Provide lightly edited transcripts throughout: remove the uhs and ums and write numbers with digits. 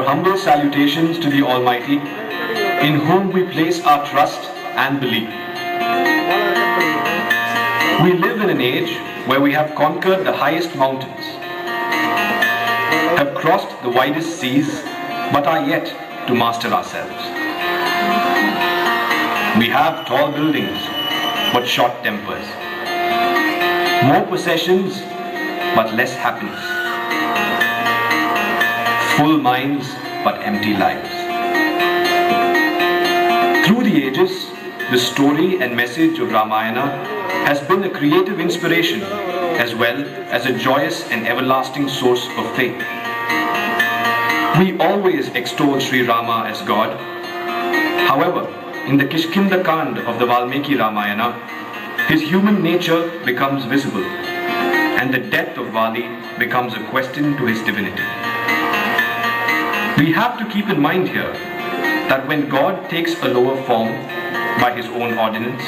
humble salutations to the Almighty, in whom we place our trust and belief. We live in an age where we have conquered the highest mountains, have crossed the widest seas, but are yet to master ourselves. We have tall buildings, but short tempers. More possessions, but less happiness. Full minds, but empty lives. Through the ages, the story and message of Ramayana has been a creative inspiration as well as a joyous and everlasting source of faith. We always extol Sri Rama as God. However, in the Kishkinda Kand of the Valmiki Ramayana, his human nature becomes visible, and the death of Vaali becomes a question to his divinity. We have to keep in mind here that when God takes a lower form by his own ordinance,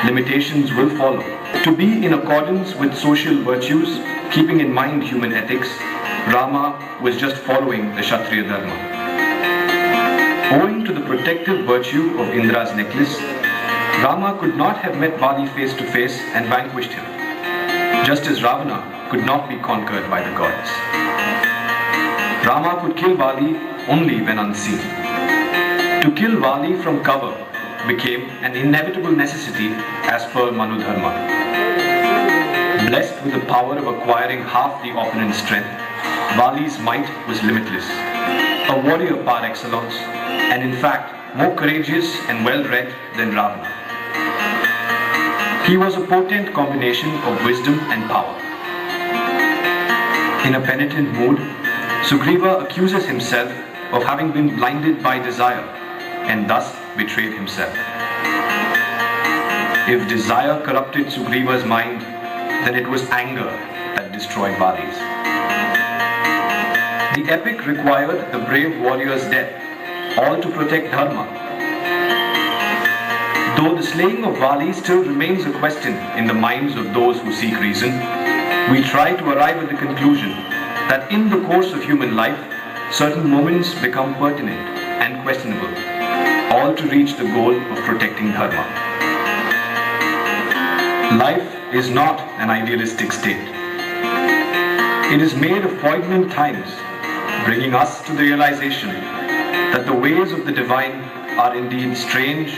limitations will follow. To be in accordance with social virtues, keeping in mind human ethics, Rama was just following the Kshatriya Dharma. Owing to the protective virtue of Indra's necklace, Rama could not have met Vaali face to face and vanquished him, just as Ravana could not be conquered by the gods. Rama could kill Vaali only when unseen. To kill Vaali from cover became an inevitable necessity as per Manu Dharma. Blessed with the power of acquiring half the opponent's strength, Vaali's might was limitless, a warrior par excellence, and in fact more courageous and well-read than Ravana. He was a potent combination of wisdom and power. In a penitent mood, Sugriva accuses himself of having been blinded by desire and thus betrayed himself. If desire corrupted Sugriva's mind, then it was anger that destroyed Vaali's. The epic required the brave warrior's death, all to protect Dharma. Though the slaying of Vaali still remains a question in the minds of those who seek reason, we try to arrive at the conclusion that in the course of human life, certain moments become pertinent and questionable, all to reach the goal of protecting Dharma. Life is not an idealistic state. It is made of poignant times, bringing us to the realization that the ways of the divine are indeed strange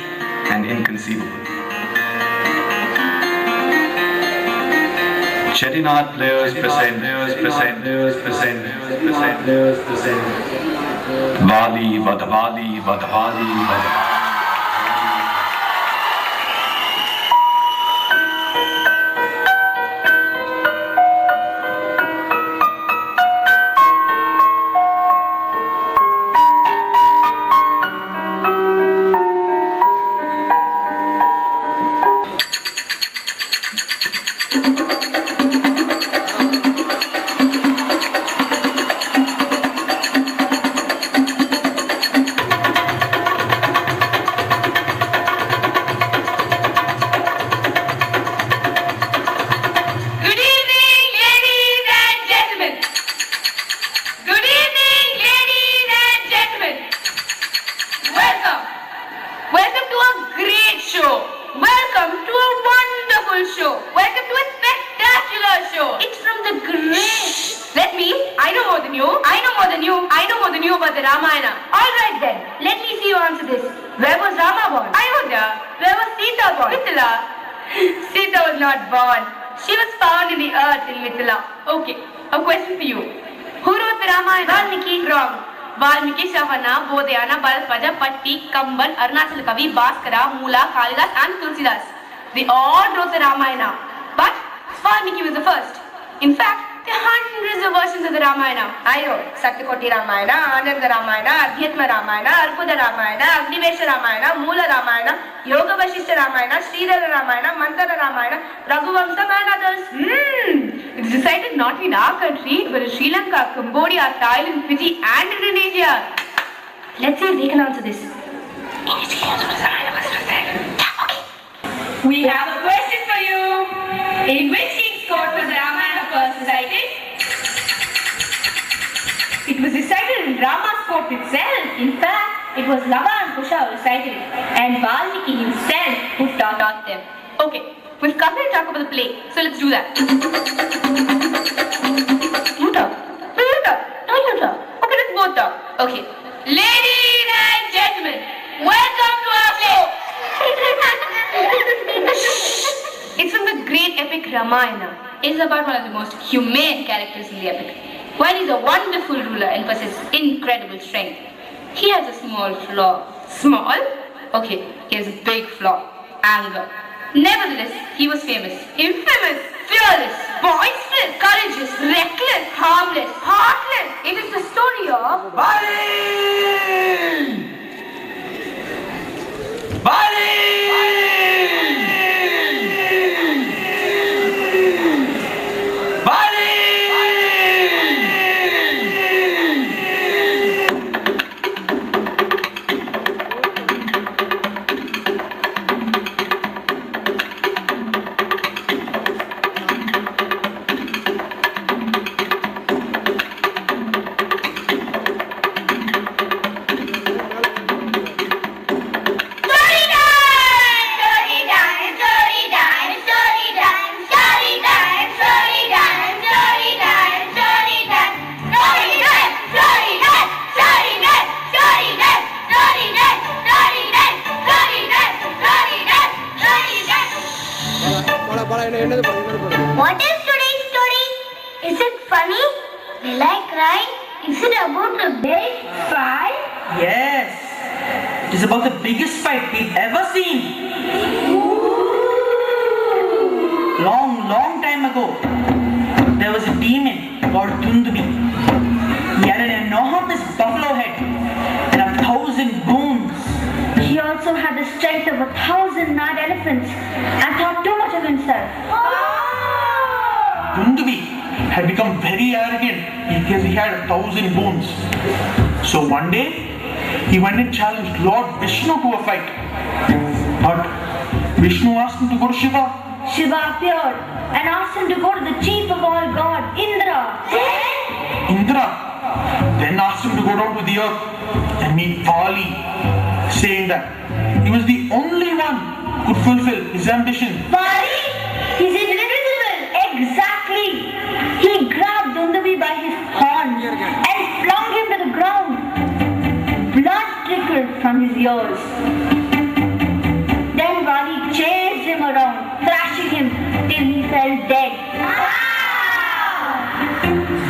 and inconceivable. Chettinad players present. Vaali Vadham, Vaali Vadham, Vaali Vadham. Kamban, Arunachal Kavi, Bhaskara, Mula, Kalidas and Tulsidas. They all wrote the Ramayana. But Valmiki was the first. In fact, there are hundreds of versions of the Ramayana. I know. Satyakoti Ramayana, Ananda Ramayana, Adhyatma Ramayana, Arpuda Ramayana, Agnivesha Ramayana, Mula Ramayana, Yoga Vashishta Ramayana, Sridhara Ramayana, Mantara Ramayana, Raghuvamsam and others. It's decided not in our country, but in Sri Lanka, Cambodia, Thailand, Fiji and Indonesia. Let's see if they can answer this. We have a question for you. In which king's court was Ramayana first recited? It was decided in drama sport itself. In fact, it was Lava and Kusha who recited it, and Valmiki himself who taught them. Okay, we've come here to talk about the play, so let's do that. You talk. No, you talk. No, you talk. Okay, let's both talk. Okay. Ladies and gentlemen, welcome to our play. It's from the great epic Ramayana. It is about one of the most humane characters in the epic. While he is a wonderful ruler and possesses incredible strength, he has a small flaw. Small? Okay, he has a big flaw. Anger. Nevertheless, he was famous. Infamous, fearless, boisterous, courageous, reckless, harmless, heartless. It is the story of Vaali! Vaali! Vaali! What is today's story? Is it funny? Will I cry? Is it about a big fight? Yes! It is about the biggest fight we've ever seen! Long time ago, there was a demon called Dundubi. He had an enormous buffalo head and 1,000 bones. He also had the strength of 1,000 mad elephants and thought too much of himself. Dundubi had become very arrogant because he had 1,000 bones. So one day, he went and challenged Lord Vishnu to a fight. But Vishnu asked him to go to Shiva. Shiva appeared and asked him to go to the chief of all gods, Indra. Indra then asked him to go down to the earth and meet Vaali, saying that he was the only one who could fulfill his ambition. Vaali? He's invisible! Exactly! He grabbed Dundubi by his horns and flung him to the ground. Blood trickled from his ears. Then Vaali chased him around, thrashing him till he fell dead.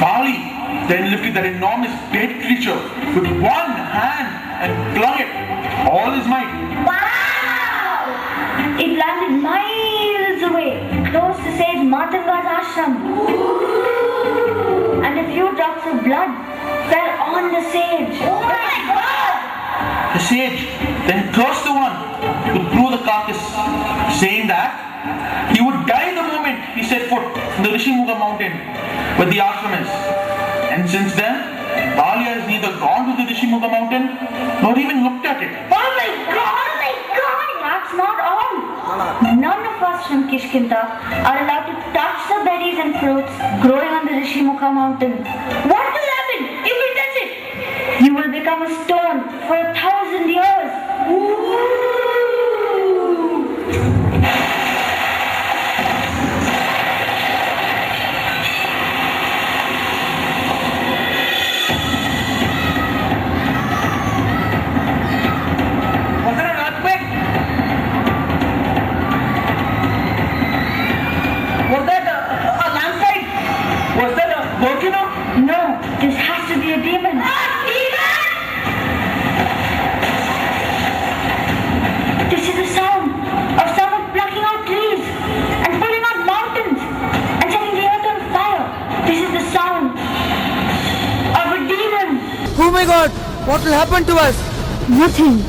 Vaali then lifted that enormous dead creature with one hand and flung it all his might. Wow! It landed miles away, close to sage Matanga's ashram. And a few drops of blood fell on the sage. Oh my God! The sage then cursed the one who threw the carcass, saying that he would die the moment he set foot on the Rishimuga mountain where the ashram is. And since then, Vaali has neither gone to the Rishimuga mountain nor even looked at it. Oh my God! Oh my God! That's not all. None of us from Kishkinta are allowed to touch the berries and fruits growing on the Rishimuga mountain. What will happen if we touch it? You will become a stone for 1,000 years. Was there an earthquake? Was that a landslide? Was that a volcano? No, this has to be a demon. This is the sound of someone plucking out trees and pulling out mountains and setting the earth on fire. This is the sound of a demon. Oh my God, what will happen to us? Nothing.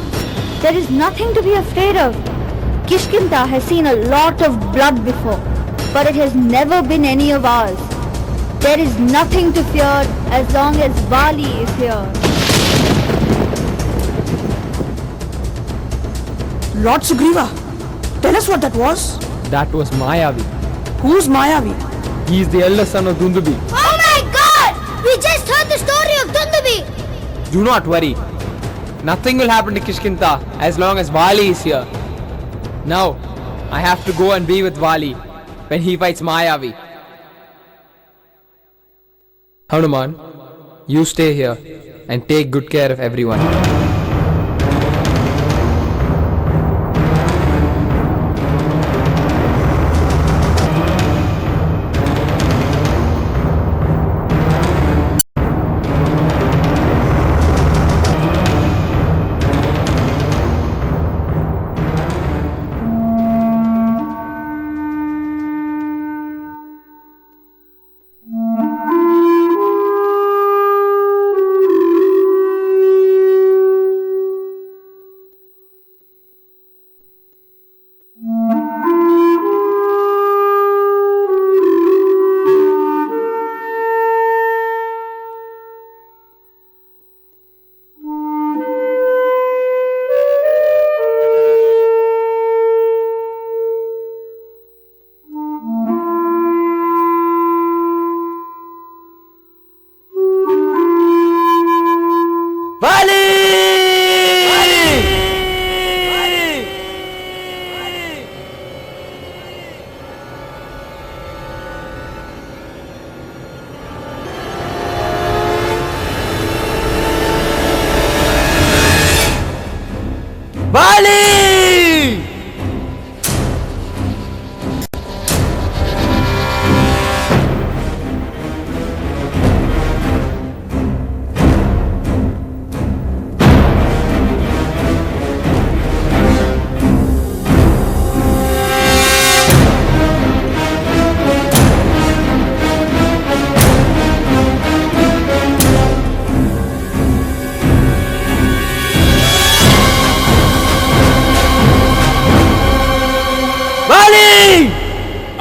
There is nothing to be afraid of. Kishkinta has seen a lot of blood before, but it has never been any of ours. There is nothing to fear as long as Vaali is here. Lord Sugriva, tell us what that was. That was Mayavi. Who's Mayavi? He is the eldest son of Dundubi. Oh my God! We just heard the story of Dundubi. Do not worry. Nothing will happen to Kishkinta as long as Vaali is here. Now, I have to go and be with Vaali when he fights Mayavi. Hanuman, you stay here and take good care of everyone.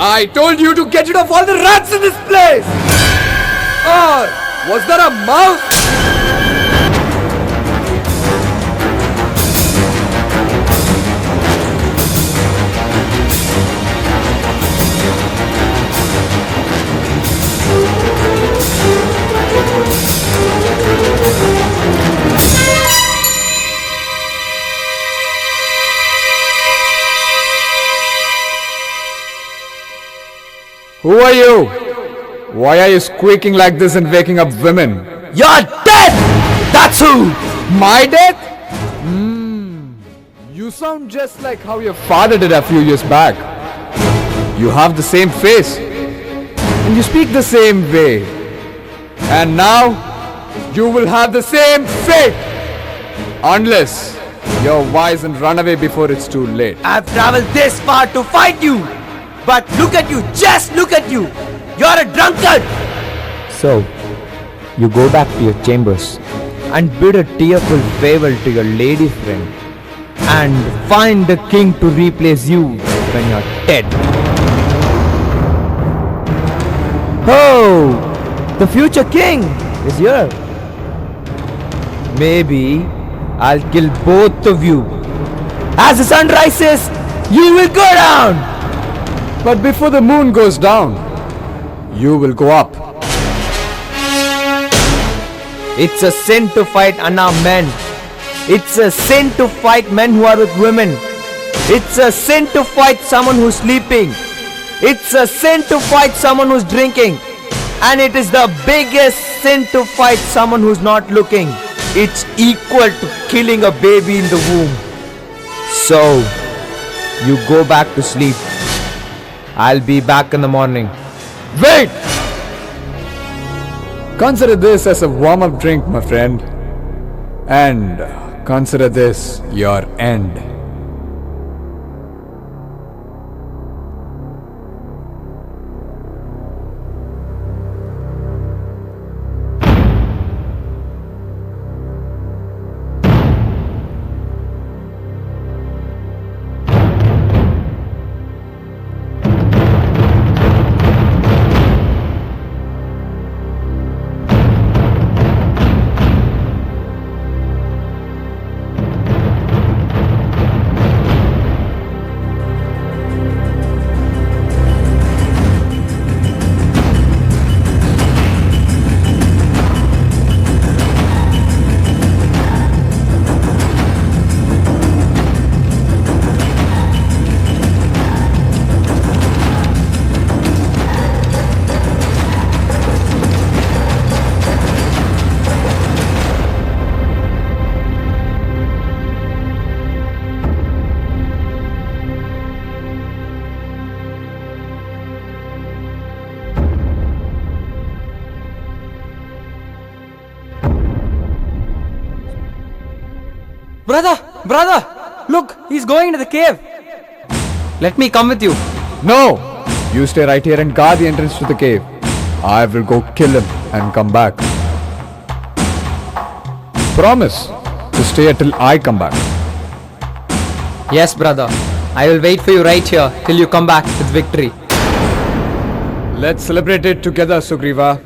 I told you to get rid of all the rats in this place! Or was there a mouse? Who are you? Why are you squeaking like this and waking up women? You're dead! That's who! My death? You sound just like how your father did a few years back. You have the same face. And you speak the same way. And now, you will have the same fate. Unless you're wise and run away before it's too late. I've traveled this far to fight you. But look at you, just look at you. You're a drunkard. So, you go back to your chambers and bid a tearful farewell to your lady friend and find the king to replace you when you're dead. Oh, the future king is here. Maybe I'll kill both of you. As the sun rises, you will go down. But before the moon goes down, you will go up. It's a sin to fight unarmed men. It's a sin to fight men who are with women. It's a sin to fight someone who's sleeping. It's a sin to fight someone who's drinking. And it is the biggest sin to fight someone who's not looking. It's equal to killing a baby in the womb. So, you go back to sleep. I'll be back in the morning. Wait! Consider this as a warm-up drink, my friend. And consider this your end. Brother! Look, he's going into the cave. Let me come with you. No! You stay right here and guard the entrance to the cave. I will go kill him and come back. Promise to stay till I come back. Yes, brother. I will wait for you right here till you come back with victory. Let's celebrate it together, Sugriva.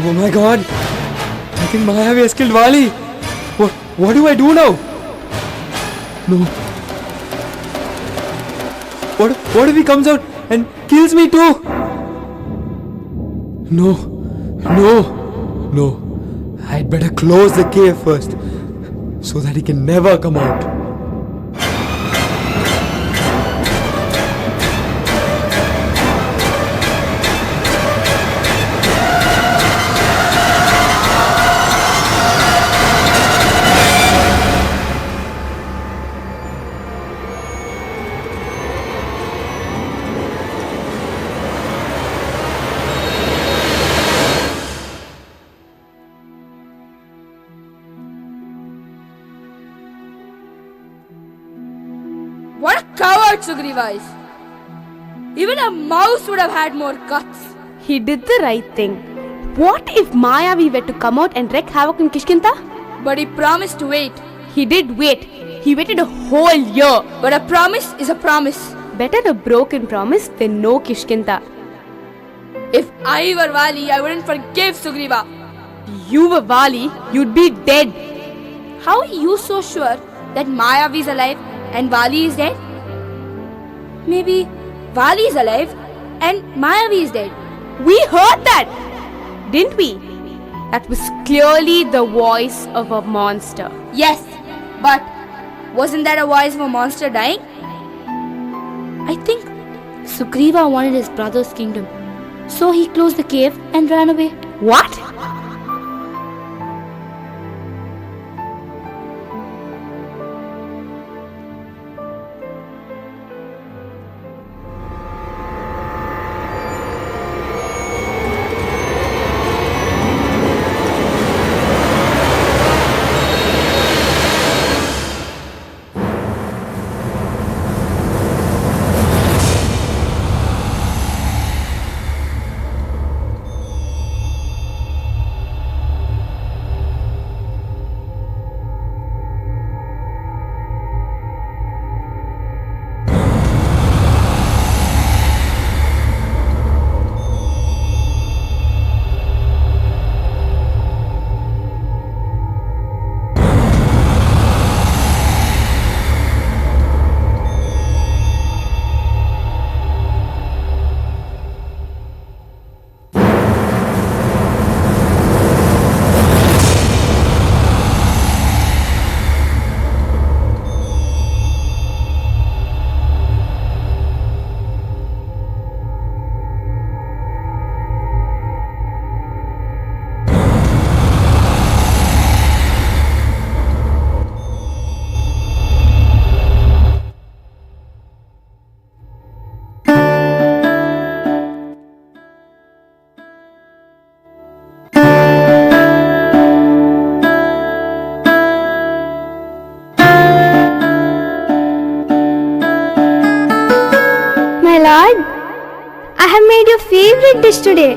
Oh my god! I think Mayavi has killed Vaali. What do I do now? No. What if he comes out and kills me too? No. I'd better close the cave first so that he can never come out. What a coward Sugriva is! Even a mouse would have had more guts. He did the right thing. What if Mayavi were to come out and wreak havoc in Kishkinta? But he promised to wait. He did wait. He waited a whole year. But a promise is a promise. Better a broken promise than no Kishkinta. If I were Vaali, I wouldn't forgive Sugriva. You were Vaali, you'd be dead. How are you so sure that Mayavi is alive and Vaali is dead? Maybe Vaali is alive and Mayavi is dead. We heard that, didn't we? That was clearly the voice of a monster. Yes, but wasn't that a voice of a monster dying? I think Sugriva wanted his brother's kingdom, so he closed the cave and ran away. What? favorite dish today.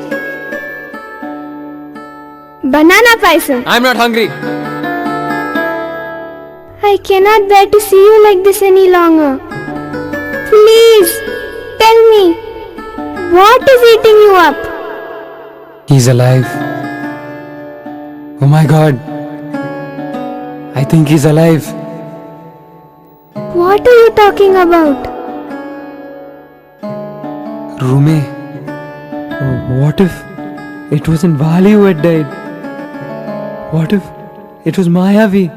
Banana paisam. I'm not hungry. I cannot bear to see you like this any longer. Please, tell me, what is eating you up? He's alive. Oh my God. I think he's alive. What are you talking about? Rume, what if it wasn't Vaali who had died? What if it was Mayavi.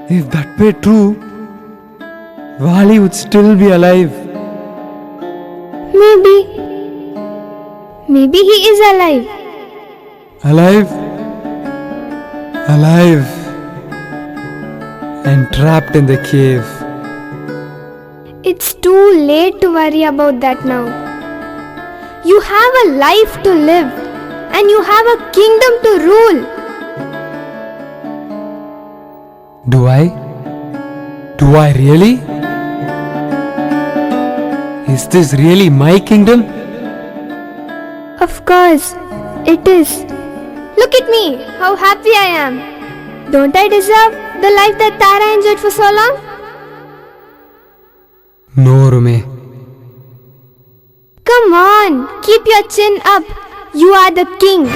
If that were true, Vaali would still be alive. Maybe he is alive. Alive? Alive. And trapped in the cave. It's too late to worry about that now. You have a life to live, and you have a kingdom to rule. Do I? Do I really? Is this really my kingdom? Of course, it is. Look at me, how happy I am. Don't I deserve the life that Tara enjoyed for so long? No, Rume. Come on, keep your chin up. You are the king.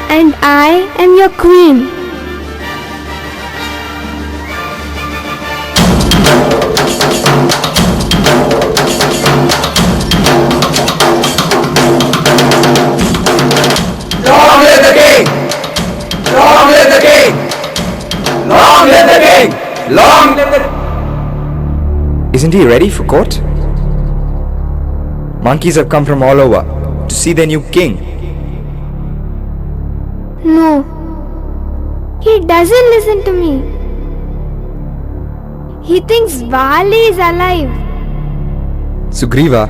And I am your queen. Long live the king! Long live the king! Long live the king! Long live the... Isn't he ready for court? Monkeys have come from all over to see their new king. No, he doesn't listen to me. He thinks Vaali is alive. Sugriva?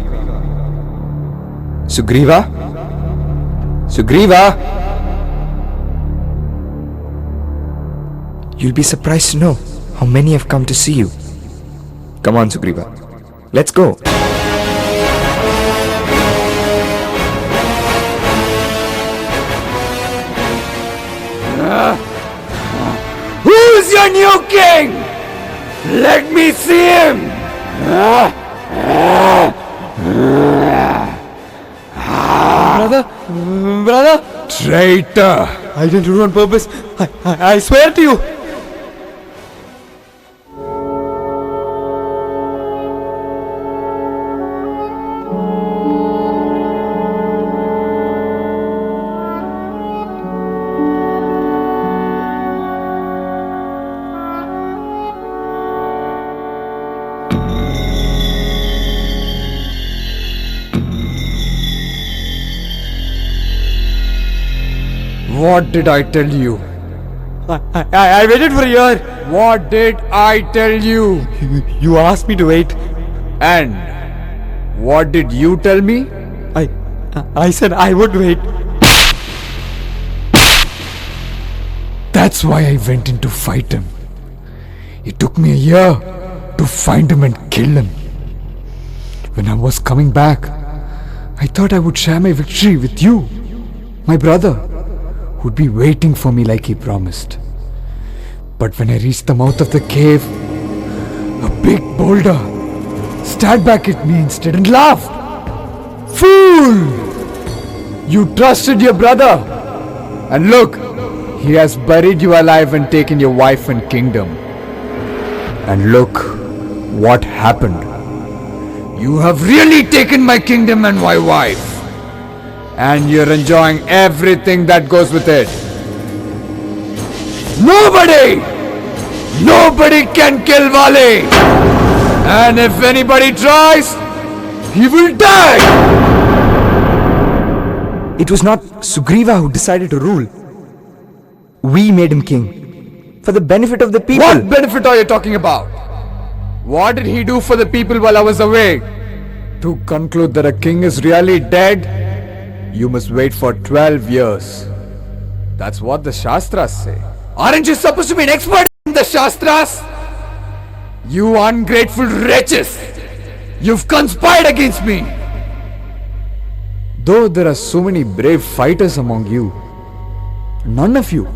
Sugriva? Sugriva? You'll be surprised to know how many have come to see you. Come on, Sugriva. Let's go. Who's your new king? Let me see him! Brother! Traitor! I didn't do it on purpose. I swear to you. What did I tell you? I waited for a year. What did I tell you? You asked me to wait. And what did you tell me? I said I would wait. That's why I went in to fight him. It took me a year to find him and kill him. When I was coming back, I thought I would share my victory with you, my brother, who'd be waiting for me like he promised. But when I reached the mouth of the cave, a big boulder stared back at me instead and laughed. Fool! You trusted your brother, and look, he has buried you alive and taken your wife and kingdom. And look what happened. You have really taken my kingdom and my wife. And you're enjoying everything that goes with it. Nobody can kill Vaali. And if anybody tries, he will die. It was not Sugriva who decided to rule. We made him king. For the benefit of the people. What benefit are you talking about? What did he do for the people while I was away? To conclude that a king is really dead, you must wait for 12 years. That's what the Shastras say. Aren't you supposed to be an expert in the Shastras? You ungrateful wretches! You've conspired against me! Though there are so many brave fighters among you, none of you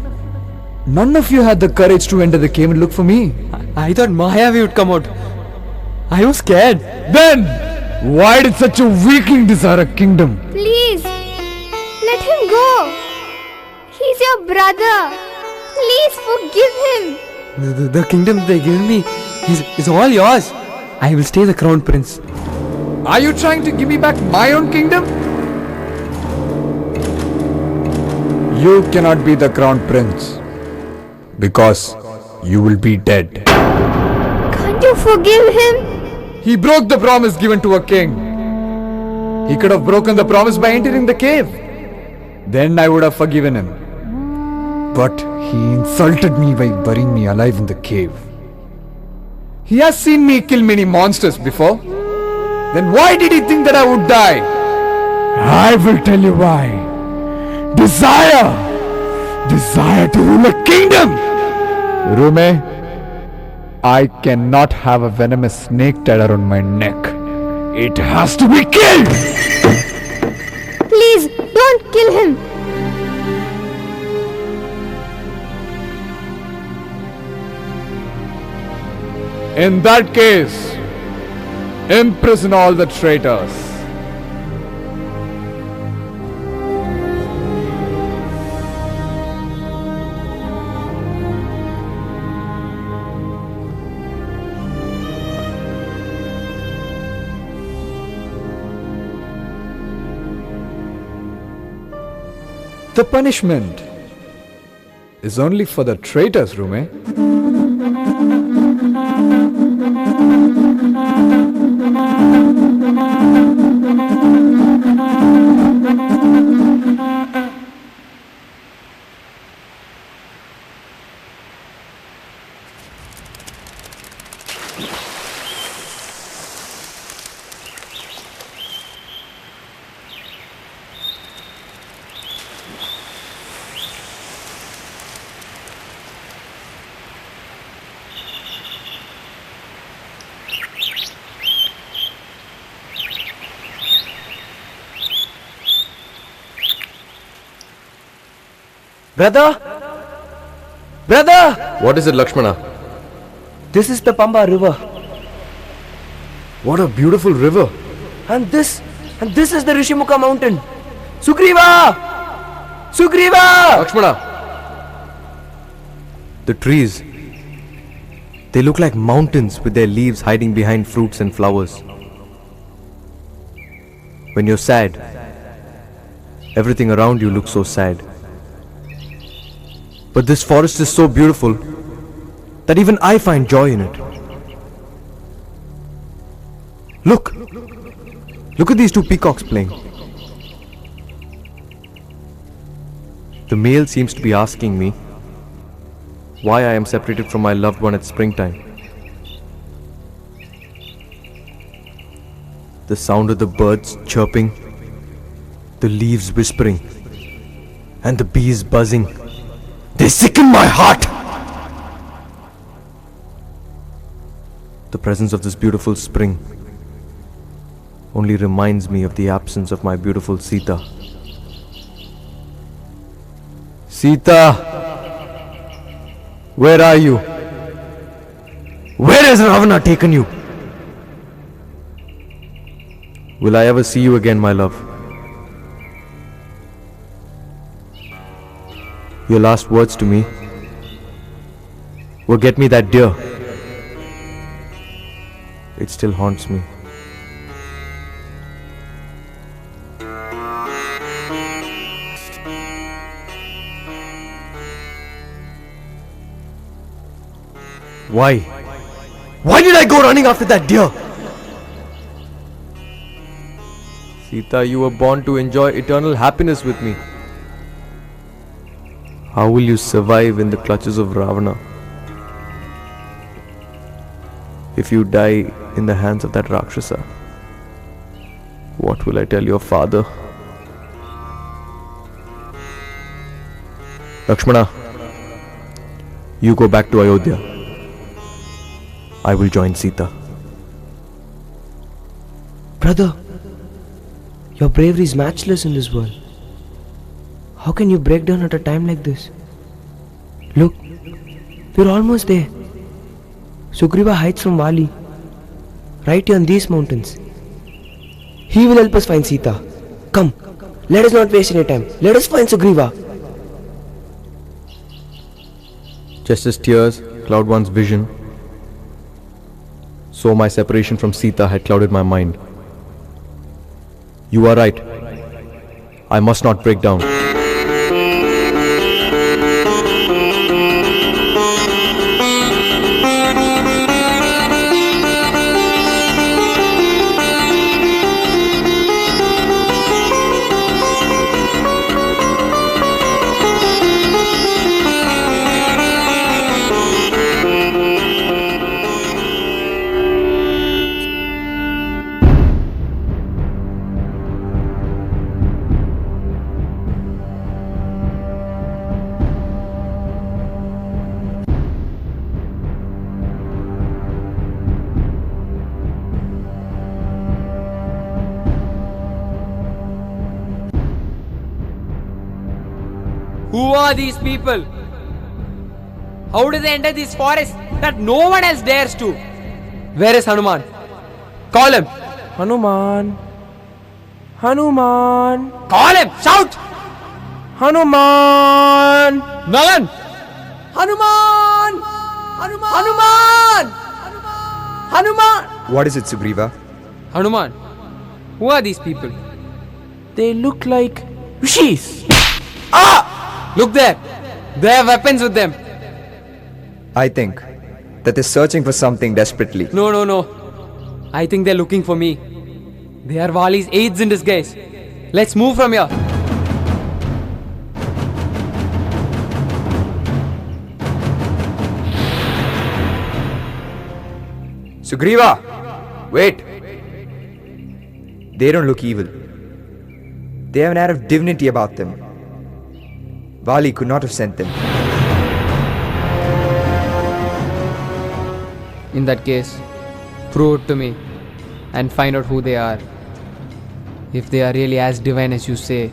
had the courage to enter the cave and look for me. I thought Mayavi would come out. I was scared. Then, why did such a weakling desire a kingdom? Please, let him go. He's your brother. Please forgive him. The kingdom they given me is all yours. I will stay the crown prince. Are you trying to give me back my own kingdom? You cannot be the crown prince because you will be dead. Can't you forgive him? He broke the promise given to a king. He could have broken the promise by entering the cave. Then I would have forgiven him. But he insulted me by burying me alive in the cave. He has seen me kill many monsters before. Then why did he think that I would die? I will tell you why. Desire! Desire to rule a kingdom! Rume, I cannot have a venomous snake tied around my neck. It has to be killed! Please, don't kill him. In that case, imprison all the traitors. The punishment is only for the traitors, Rume. Brother! Brother! What is it, Lakshmana? This is the Pamba river. What a beautiful river. And this is the Rishimuka mountain. Sugriva! Sugriva! Lakshmana! The trees. They look like mountains with their leaves hiding behind fruits and flowers. When you're sad, everything around you looks so sad. But this forest is so beautiful that even I find joy in it. Look! Look at these two peacocks playing. The male seems to be asking me why I am separated from my loved one at springtime. The sound of the birds chirping, the leaves whispering, and the bees buzzing. They sicken my heart! The presence of this beautiful spring only reminds me of the absence of my beautiful Sita. Sita! Where are you? Where has Ravana taken you? Will I ever see you again, my love? Your last words to me were, "Get me that deer." It still haunts me. Why? Why did I go running after that deer? Sita, you were born to enjoy eternal happiness with me. How will you survive in the clutches of Ravana? If you die in the hands of that Rakshasa, what will I tell your father? Lakshmana, you go back to Ayodhya. I will join Sita. Brother, your bravery is matchless in this world. How can you break down at a time like this? Look, we're almost there. Sugriva hides from Vaali, right here on these mountains. He will help us find Sita. Come, let us not waste any time. Let us find Sugriva. Just as tears cloud one's vision, so my separation from Sita had clouded my mind. You are right. I must not break down. Who are these people? How do they enter this forest that no one else dares to? Where is Hanuman? Call him! Hanuman. Hanuman. Call him! Shout! Hanuman. Nalan! Hanuman! Hanuman! Hanuman! What is it, Sugriva? Hanuman, who are these people? They look like rishis. Look there! They have weapons with them. I think that they're searching for something desperately. No. I think they're looking for me. They are Vaali's aides in disguise. Let's move from here. Sugriva! Wait! They don't look evil. They have an air of divinity about them. Vaali could not have sent them. In that case, prove it to me and find out who they are. If they are really as divine as you say,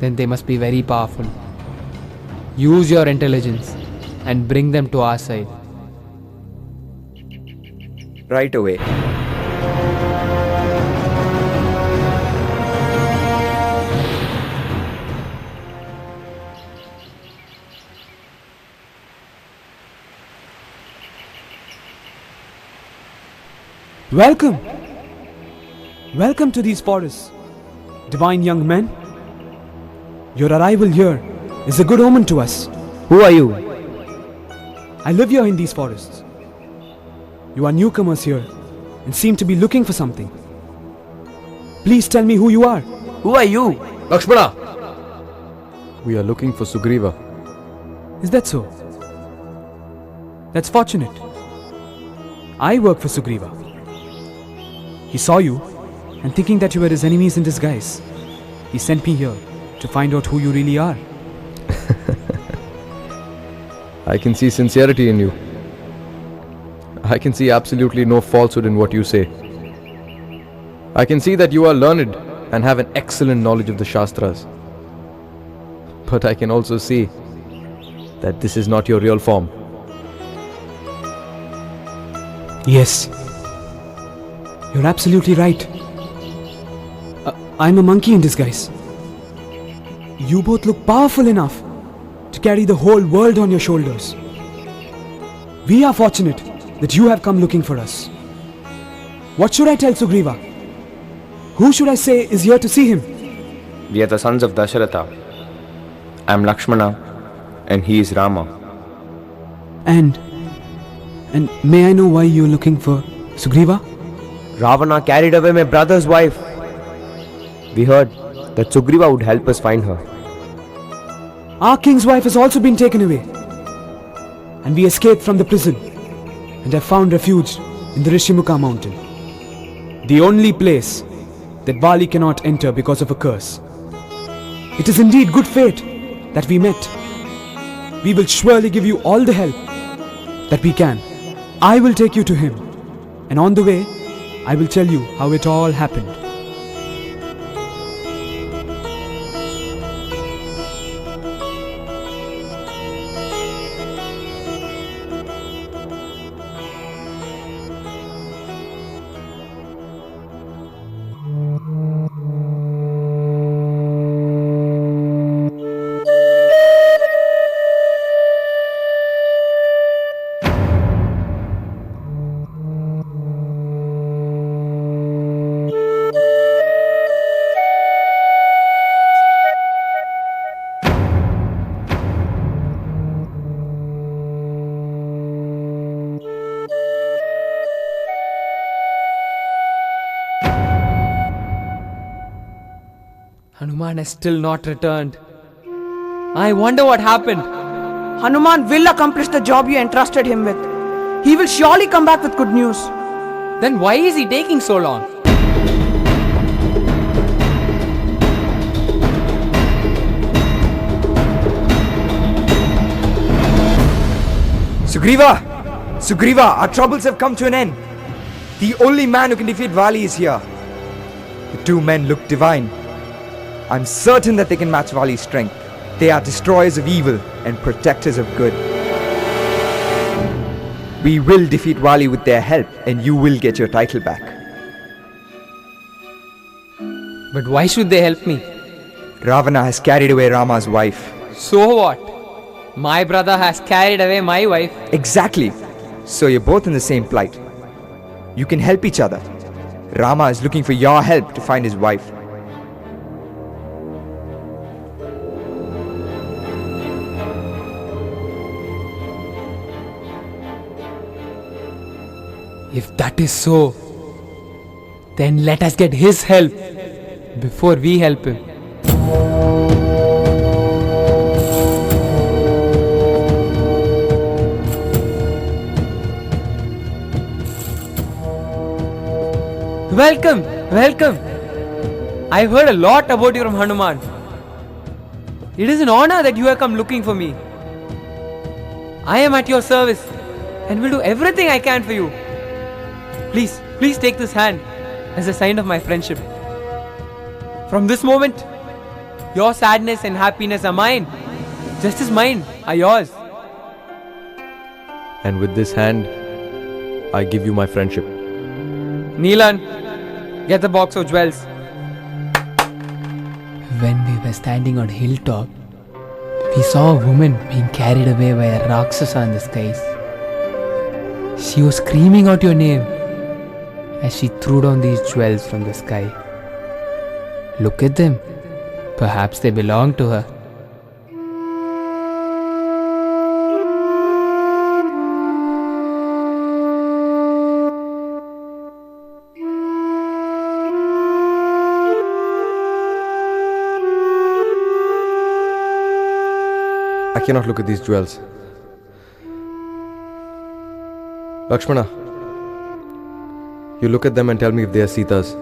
then they must be very powerful. Use your intelligence and bring them to our side. Right away. Welcome! Welcome to these forests, divine young men. Your arrival here is a good omen to us. Who are you? I live here in these forests. You are newcomers here and seem to be looking for something. Please tell me who you are. Who are you? Lakshmana! We are looking for Sugriva. Is that so? That's fortunate. I work for Sugriva. He saw you, and thinking that you were his enemies in disguise, he sent me here to find out who you really are. I can see sincerity in you. I can see absolutely no falsehood in what you say. I can see that you are learned and have an excellent knowledge of the Shastras. But I can also see that this is not your real form. Yes. You're absolutely right. I'm a monkey in disguise. You both look powerful enough to carry the whole world on your shoulders. We are fortunate that you have come looking for us. What should I tell Sugriva? Who should I say is here to see him? We are the sons of Dasharatha. I am Lakshmana and he is Rama. And may I know why you're looking for Sugriva? Ravana carried away my brother's wife. We heard that Sugriva would help us find her. Our king's wife has also been taken away. And we escaped from the prison and have found refuge in the Rishimukha mountain. The only place that Vaali cannot enter because of a curse. It is indeed good fate that we met. We will surely give you all the help that we can. I will take you to him, and on the way, I will tell you how it all happened. Hanuman has still not returned. I wonder what happened. Hanuman will accomplish the job you entrusted him with. He will surely come back with good news. Then why is he taking so long? Sugriva! Sugriva, our troubles have come to an end. The only man who can defeat Vaali is here. The two men look divine. I'm certain that they can match Vaali's strength. They are destroyers of evil and protectors of good. We will defeat Vaali with their help, and you will get your title back. But why should they help me? Ravana has carried away Rama's wife. So what? My brother has carried away my wife. Exactly. So you're both in the same plight. You can help each other. Rama is looking for your help to find his wife. If that is so, then let us get his help before we help him. Welcome, welcome. I've heard a lot about you from Hanuman. It is an honor that you have come looking for me. I am at your service and will do everything I can for you. Please, please take this hand as a sign of my friendship. From this moment, your sadness and happiness are mine, just as mine are yours. And with this hand, I give you my friendship. Neelan, get the box of jewels. When we were standing on a hilltop, we saw a woman being carried away by a Rakshasa in the skies. She was screaming out your name as she threw down these jewels from the sky. Look at them. Perhaps they belong to her. I cannot look at these jewels. Lakshmana, you look at them and tell me if they are Sita's.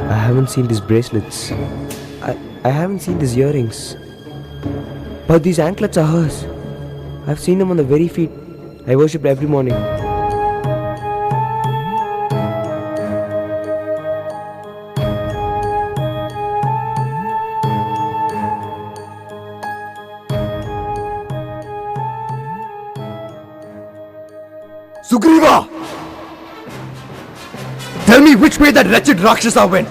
I haven't seen these bracelets. I haven't seen these earrings. But these anklets are hers. I've seen them on the very feet I worshipped every morning. Sugriva! Tell me which way that wretched Rakshasa went.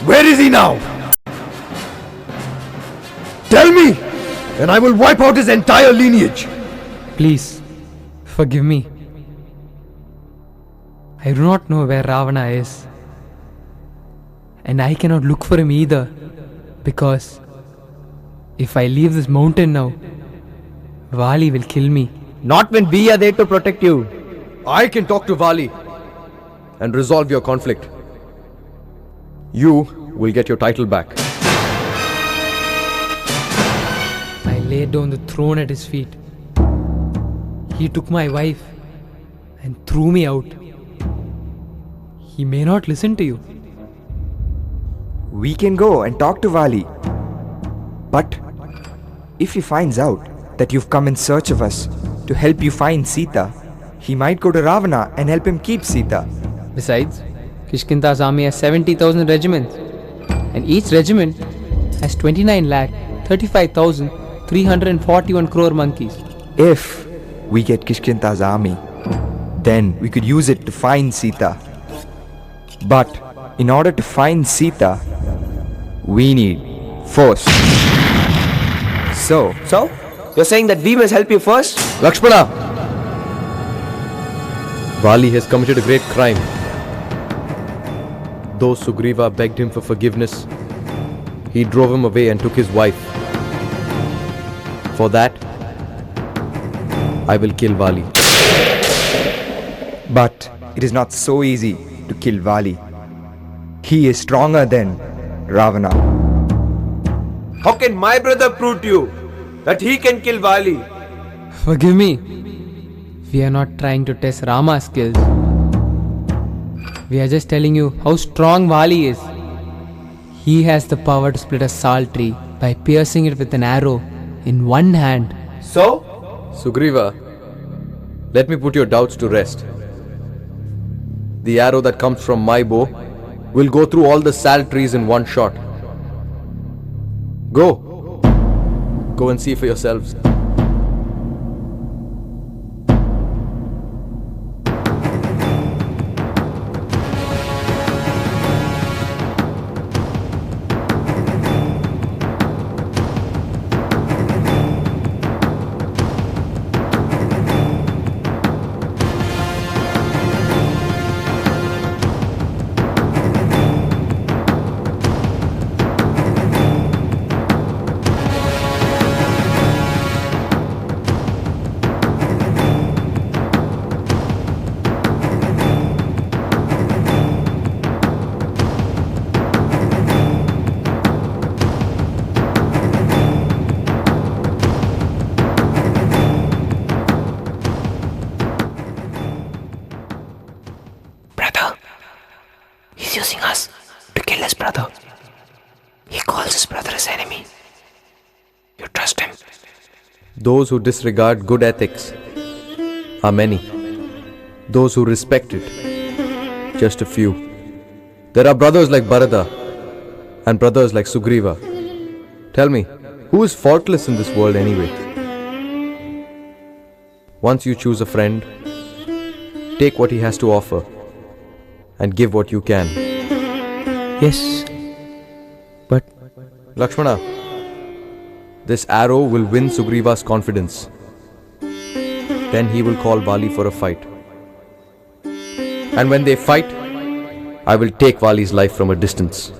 Where is he now? Tell me, and I will wipe out his entire lineage. Please, forgive me. I do not know where Ravana is. And I cannot look for him either. Because if I leave this mountain now, Vaali will kill me. Not when we are there to protect you. I can talk to Vaali and resolve your conflict. You will get your title back. I laid down the throne at his feet. He took my wife and threw me out. He may not listen to you. We can go and talk to Vaali. But if he finds out that you've come in search of us to help you find Sita, he might go to Ravana and help him keep Sita. Besides, Kishkinta's army has 70,000 regiments, and each regiment has 29,35,341 crore monkeys. If we get Kishkinta's army, then we could use it to find Sita. But in order to find Sita, we need force. So, you're saying that we must help you first? Lakshmana! Vaali has committed a great crime. Though Sugriva begged him for forgiveness, he drove him away and took his wife. For that, I will kill Vaali. But it is not so easy to kill Vaali. He is stronger than Ravana. How can my brother prove to you that he can kill Vaali? Forgive me. We are not trying to test Rama's skills. We are just telling you how strong Vaali is. He has the power to split a salt tree by piercing it with an arrow in one hand. So? Sugriva, let me put your doubts to rest. The arrow that comes from my bow will go through all the sal trees in one shot. Go. Go and see for yourselves. He's using us to kill his brother. He calls his brother his enemy. You trust him? Those who disregard good ethics are many. Those who respect it, just a few. There are brothers like Bharata and brothers like Sugriva. Tell me, who is faultless in this world anyway? Once you choose a friend, take what he has to offer and give what you can. Yes, but... Lakshmana, this arrow will win Sugriva's confidence. Then he will call Vaali for a fight. And when they fight, I will take Vaali's life from a distance.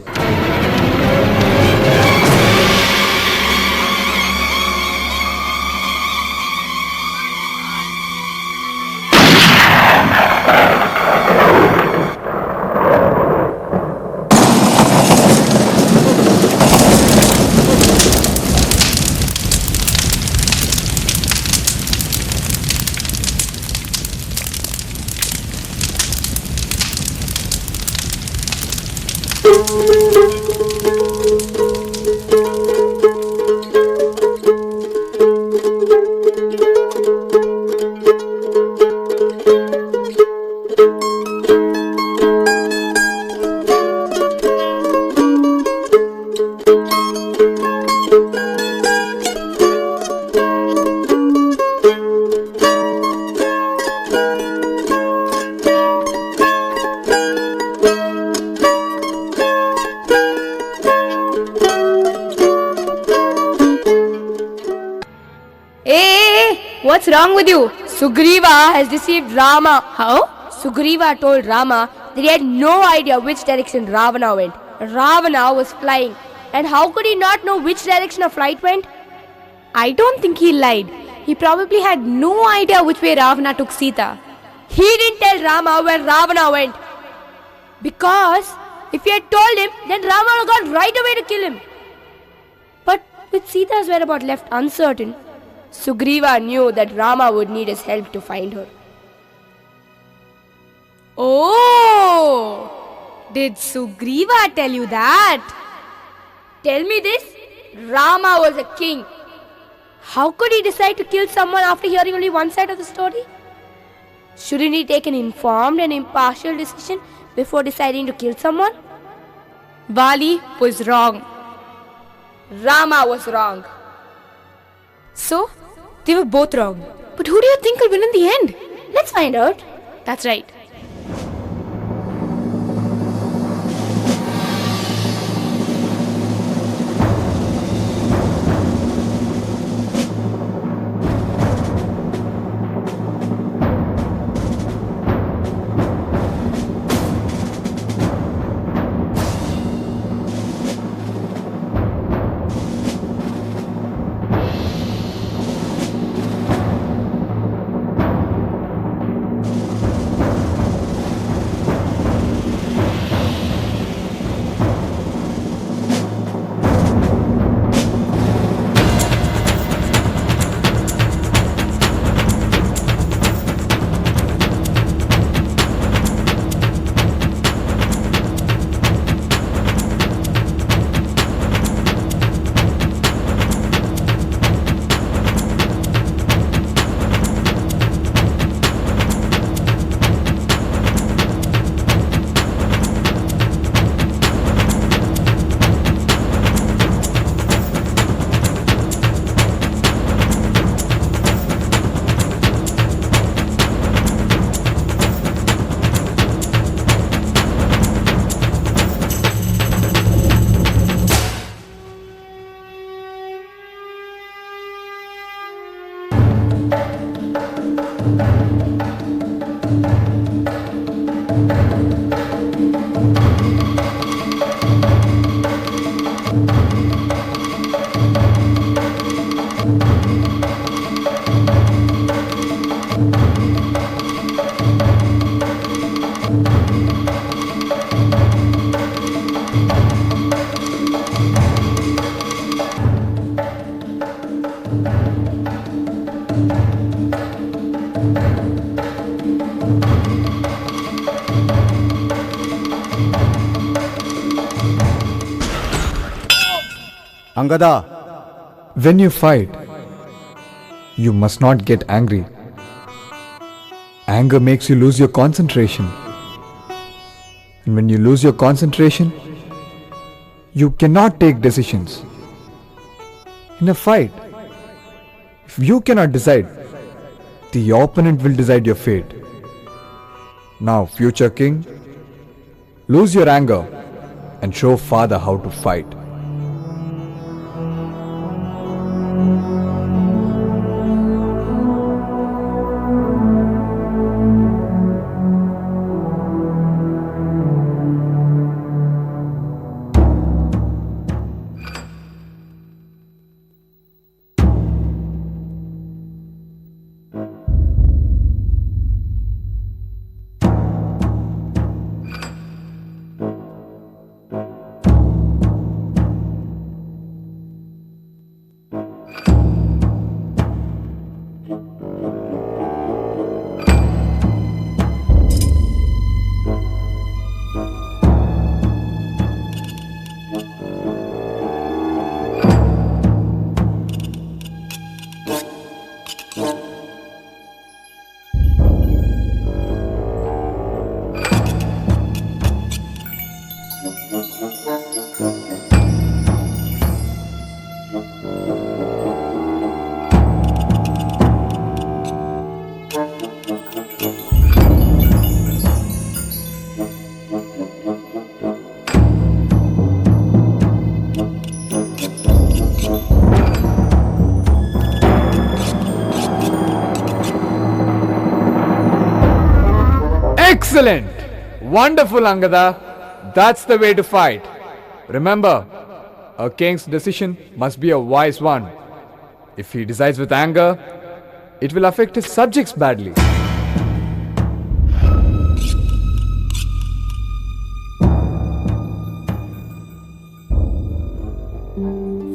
What's wrong with you? Sugriva has deceived Rama. How? Sugriva told Rama that he had no idea which direction Ravana went. Ravana was flying. And how could he not know which direction a flight went? I don't think he lied. He probably had no idea which way Ravana took Sita. He didn't tell Rama where Ravana went. Because if he had told him, then Rama would have gone right away to kill him. But with Sita's whereabouts left uncertain, Sugriva knew that Rama would need his help to find her. Oh! Did Sugriva tell you that? Tell me this, Rama was a king. How could he decide to kill someone after hearing only one side of the story? Shouldn't he take an informed and impartial decision before deciding to kill someone? Vaali was wrong. Rama was wrong. So, they were both wrong. But who do you think will win in the end? Let's find out. That's right. Angada, when you fight, you must not get angry. Anger makes you lose your concentration. And when you lose your concentration, you cannot take decisions. In a fight, if you cannot decide, the opponent will decide your fate. Now, future king, lose your anger and show father how to fight. Excellent! Wonderful, Angada. That's the way to fight. Remember, a king's decision must be a wise one. If he decides with anger, it will affect his subjects badly.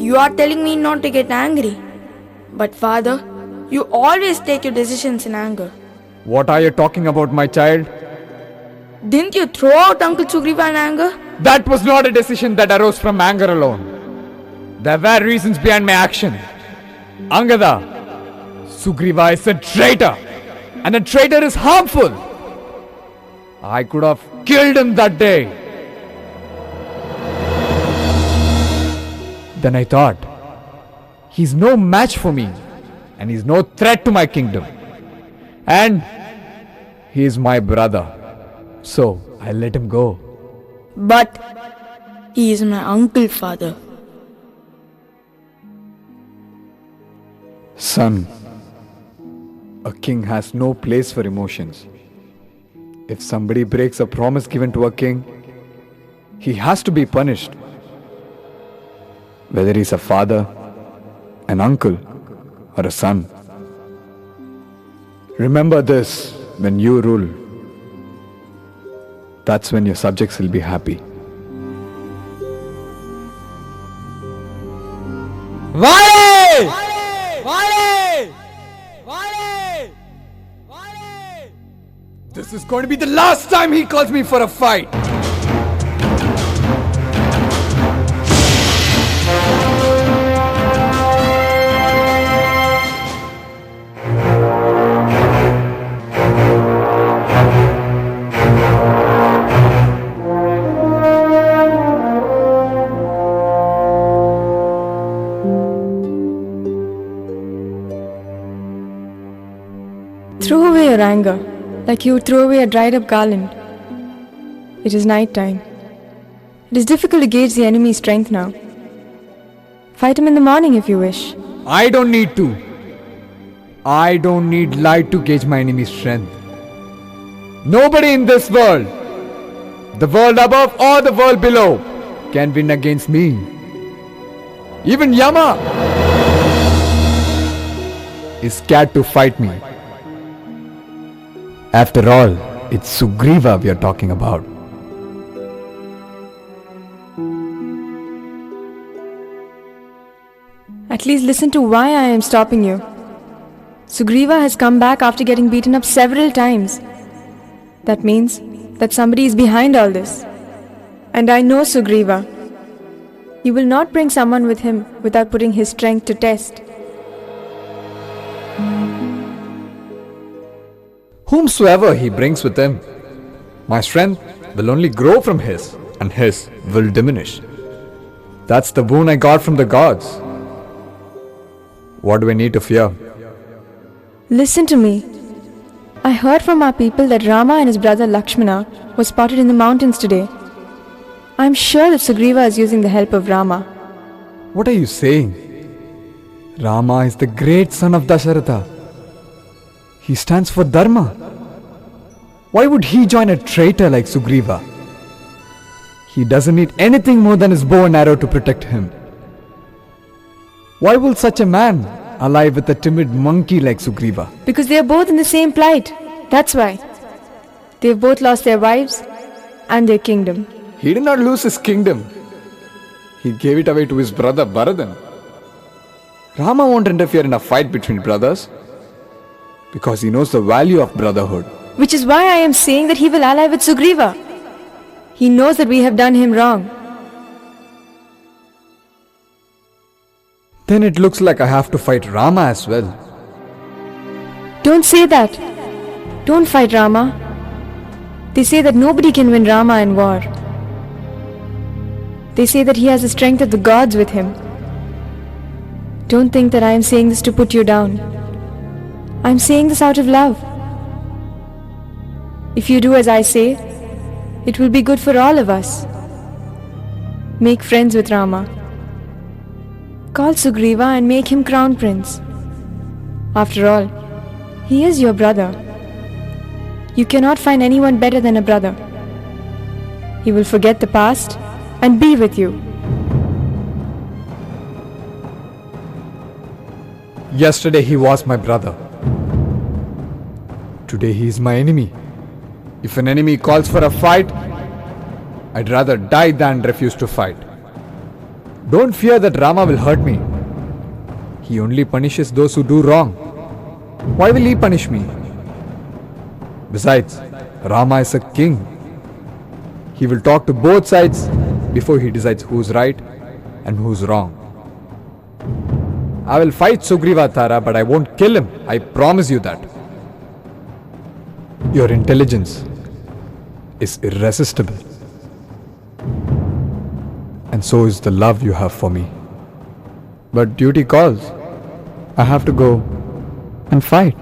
You are telling me not to get angry. But father, you always take your decisions in anger. What are you talking about, my child? Didn't you throw out Uncle Sugriva in anger? That was not a decision that arose from anger alone. There were reasons behind my action. Angada, Sugriva is a traitor, and a traitor is harmful. I could have killed him that day. Then I thought, he's no match for me, and he's no threat to my kingdom. And he is my brother. So I let him go. But he is my uncle, father. Son, a king has no place for emotions. If somebody breaks a promise given to a king, he has to be punished. Whether he's a father, an uncle, or a son. Remember this when you rule. That's when your subjects will be happy. Vaali! Vaali! Vaali! Vaali! This is going to be the last time he calls me for a fight. Throw away your anger, like you would throw away a dried up garland. It is night time. It is difficult to gauge the enemy's strength now. Fight him in the morning if you wish. I don't need to. I don't need light to gauge my enemy's strength. Nobody in this world, the world above or the world below, can win against me. Even Yama is scared to fight me. After all, it's Sugriva we are talking about. At least listen to why I am stopping you. Sugriva has come back after getting beaten up several times. That means that somebody is behind all this. And I know Sugriva. He will not bring someone with him without putting his strength to test. Whomsoever he brings with him, my strength will only grow from his, and his will diminish. That's the boon I got from the gods. What do I need to fear? Listen to me. I heard from our people that Rama and his brother Lakshmana were spotted in the mountains today. I'm sure that Sugriva is using the help of Rama. What are you saying? Rama is the great son of Dasharatha. He stands for Dharma. Why would he join a traitor like Sugriva? He doesn't need anything more than his bow and arrow to protect him. Why will such a man ally with a timid monkey like Sugriva? Because they are both in the same plight. That's why. They've both lost their wives and their kingdom. He did not lose his kingdom. He gave it away to his brother Bharathan. Rama won't interfere in a fight between brothers because he knows the value of brotherhood. Which is why I am saying that he will ally with Sugriva. He knows that we have done him wrong. Then it looks like I have to fight Rama as well. Don't say that. Don't fight Rama. They say that nobody can win Rama in war. They say that he has the strength of the gods with him. Don't think that I am saying this to put you down. I am saying this out of love. If you do as I say, it will be good for all of us. Make friends with Rama. Call Sugriva and make him crown prince. After all, he is your brother. You cannot find anyone better than a brother. He will forget the past and be with you. Yesterday he was my brother. Today he is my enemy. If an enemy calls for a fight, I'd rather die than refuse to fight. Don't fear that Rama will hurt me. He only punishes those who do wrong. Why will he punish me? Besides, Rama is a king. He will talk to both sides before he decides who's right and who's wrong. I will fight Sugriva Tara, but I won't kill him. I promise you that. Your intelligence is irresistible. And so is the love you have for me. But duty calls. I have to go and fight.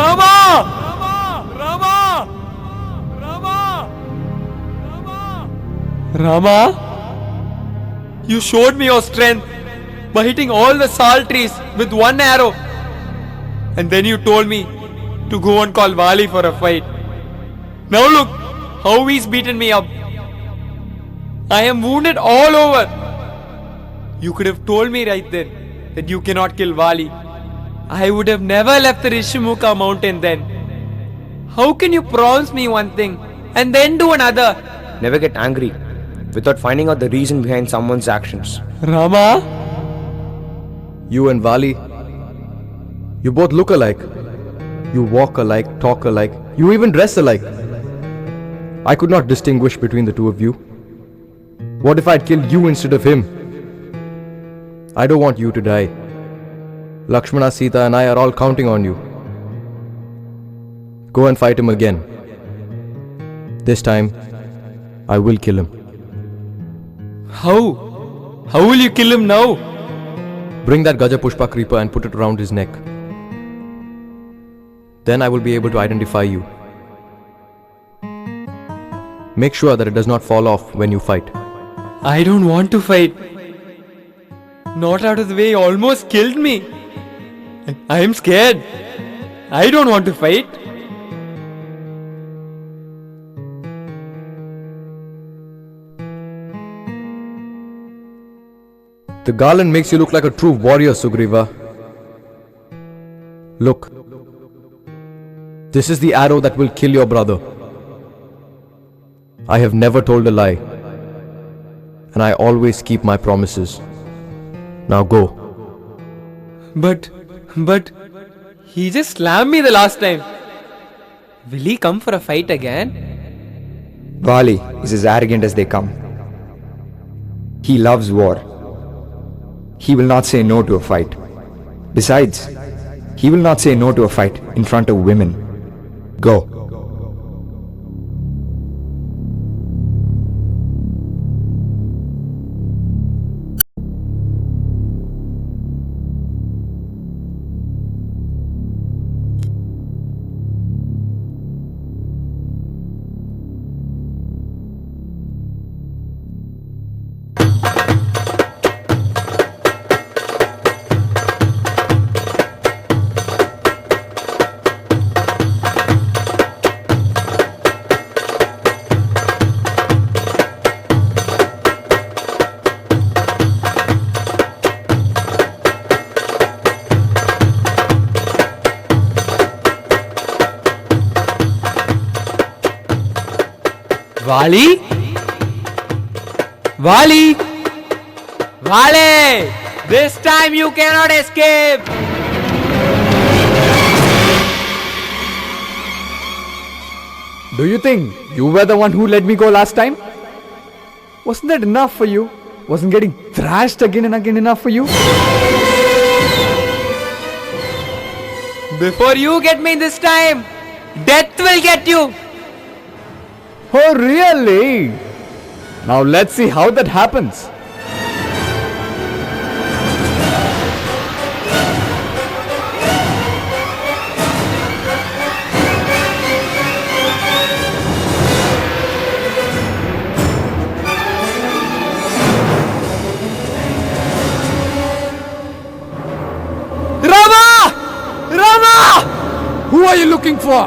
Rama! Rama! Rama! You showed me your strength by hitting all the salt trees with one arrow. And then you told me to go and call Vaali for a fight. Now look how he's beaten me up. I am wounded all over. You could have told me right then that you cannot kill Vaali. I would have never left the Rishimukha mountain then. How can you promise me one thing and then do another? Never get angry without finding out the reason behind someone's actions. Rama? You and Vaali, you both look alike. You walk alike, talk alike, you even dress alike. I could not distinguish between the two of you. What if I'd killed you instead of him? I don't want you to die. Lakshmana, Sita and I are all counting on you. Go and fight him again. This time, I will kill him. How? How will you kill him now? Bring that Gaja Pushpa creeper and put it around his neck. Then I will be able to identify you. Make sure that it does not fall off when you fight. I don't want to fight. Not out of the way, he almost killed me. I am scared. I don't want to fight. The garland makes you look like a true warrior, Sugriva. Look. This is the arrow that will kill your brother. I have never told a lie. And I always keep my promises. Now go. But he just slammed me the last time. Will he come for a fight again? Vaali is as arrogant as they come. He loves war. He will not say no to a fight. Besides, he will not say no to a fight in front of women. Go. Vaali? Vaali? Vaali! This time you cannot escape! Do you think you were the one who let me go last time? Wasn't that enough for you? Wasn't getting thrashed again and again enough for you? Before you get me this time, death will get you! Oh, really? Now let's see how that happens. Rama! Rama! Who are you looking for?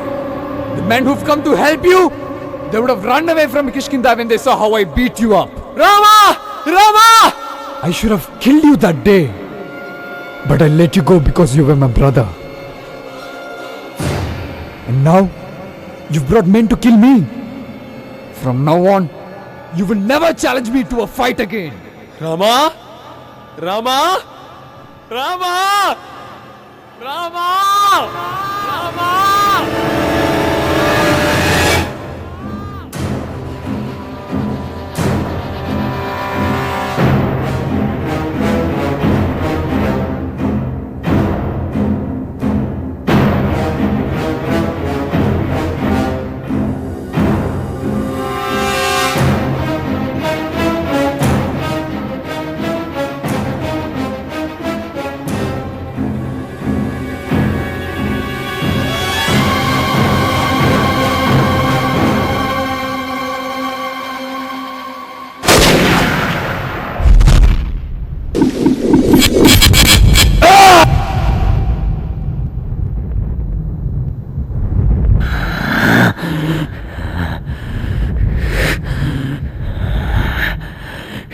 The men who've come to help you? They would have run away from Kishkinda when they saw how I beat you up. Rama! Rama! I should have killed you that day. But I let you go because you were my brother. And now, you've brought men to kill me. From now on, you will never challenge me to a fight again. Rama? Rama? Rama! Rama! Rama!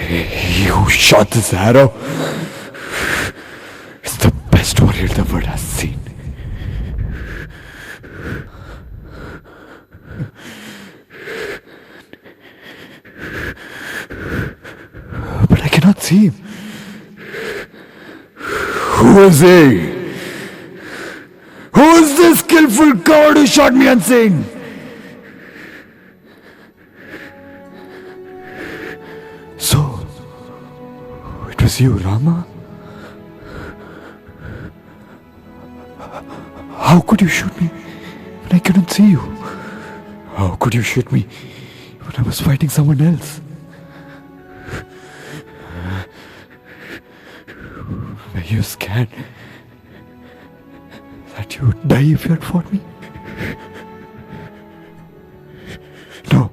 You shot this arrow. It's the best warrior the world has seen. But I cannot see him. Who is he? Who is this skillful coward who shot me unseen? So, it was you, Rama? How could you shoot me when I couldn't see you? How could you shoot me when I was fighting someone else? Were you scared that you would die if you had fought me? No.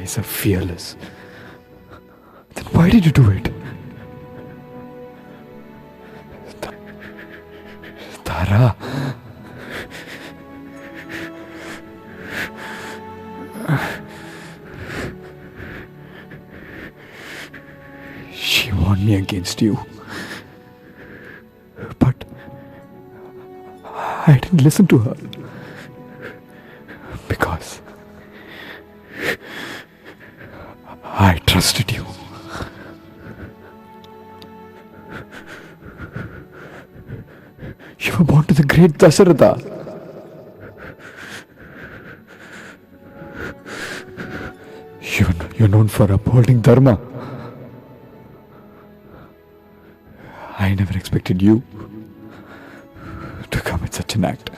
guys are fearless. Then why did you do it? Tara. She warned me against you. But I didn't listen to her. Because I trusted you. You were born to the great Dasharatha. You're known for upholding Dharma. I never expected you to commit such an act.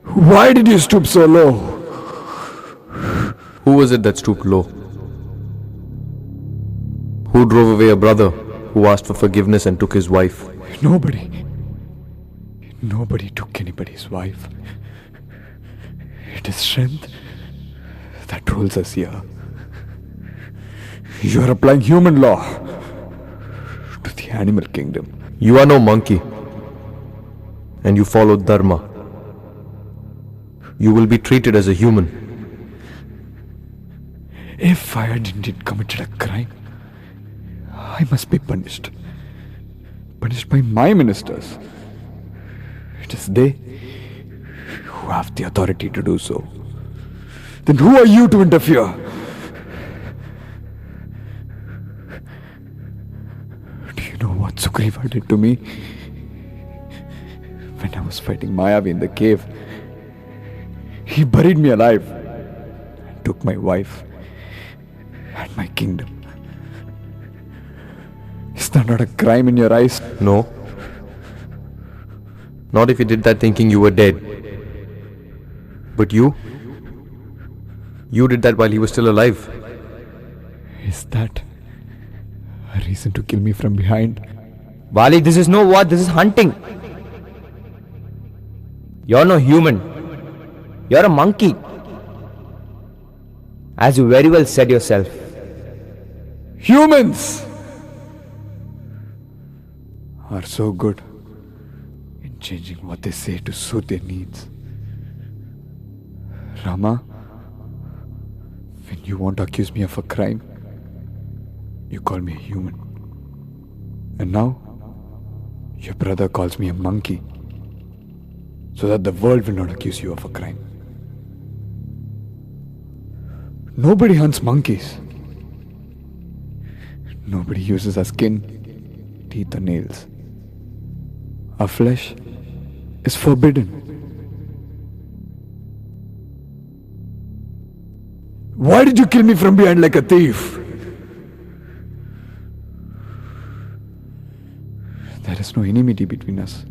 Why did you stoop so low? Who was it that stooped low? Who drove away a brother who asked for forgiveness and took his wife? Nobody. Nobody took anybody's wife. It is strength that rules us here. You are applying human law to the animal kingdom. You are no monkey, and you follow Dharma. You will be treated as a human. If I had indeed committed a crime, I must be punished. Punished by my ministers. It is they who have the authority to do so. Then who are you to interfere? Do you know what Sugriva did to me? When I was fighting Mayavi in the cave, he buried me alive and took my wife and my kingdom. Is that not a crime in your eyes? No. Not if you did that thinking you were dead. But you did that while he was still alive. Is that a reason to kill me from behind? Vaali, this is no war, this is hunting. You're no human. You're a monkey. As you very well said yourself. Humans are so good in changing what they say to suit their needs. Rama, when you want to accuse me of a crime, you call me a human. And now, your brother calls me a monkey, so that the world will not accuse you of a crime. Nobody hunts monkeys. Nobody uses our skin, teeth or nails. Our flesh is forbidden. Why did you kill me from behind like a thief? There is no enmity between us.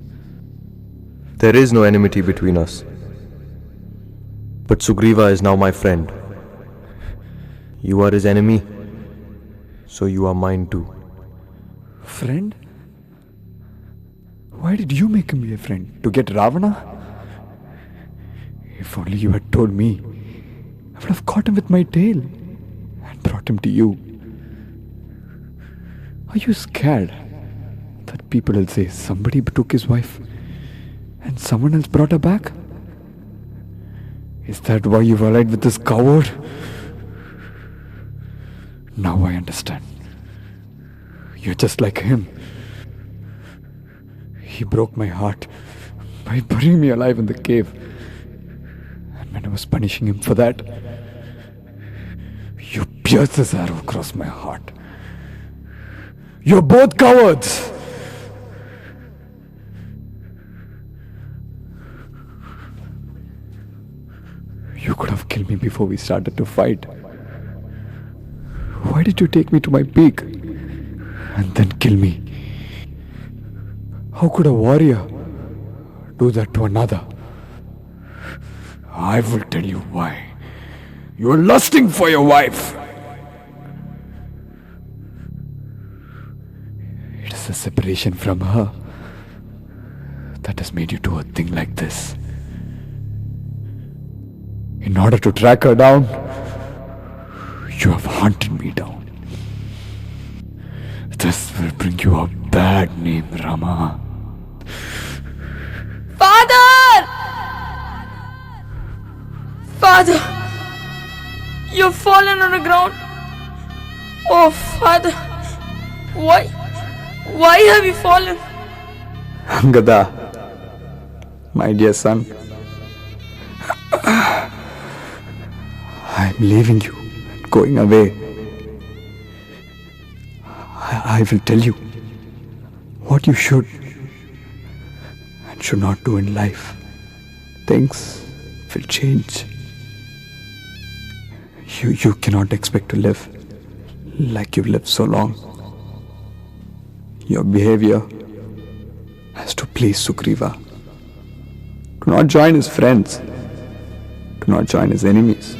There is no enmity between us. But Sugriva is now my friend. You are his enemy, so you are mine too. Friend? Why did you make him be a friend? To get Ravana? If only you had told me, I would have caught him with my tail and brought him to you. Are you scared that people will say somebody took his wife and someone else brought her back? Is that why you've allied with this coward? Now I understand. You're just like him. He broke my heart by burying me alive in the cave. And when I was punishing him for that, you pierced this arrow across my heart. You're both cowards! You could have killed me before we started to fight. Why did you take me to my peak and then kill me? How could a warrior do that to another? I will tell you why. You are lusting for your wife. It is the separation from her that has made you do a thing like this. In order to track her down, you have hunted me down. This will bring you a bad name, Rama. Father! Father! You've fallen on the ground. Oh, Father. Why have you fallen? Angada, my dear son, I'm leaving you, going away. I will tell you what you should and should not do in life. Things will change. You cannot expect to live like you've lived so long. Your behavior has to please Sugriva. Do not join his friends. Do not join his enemies.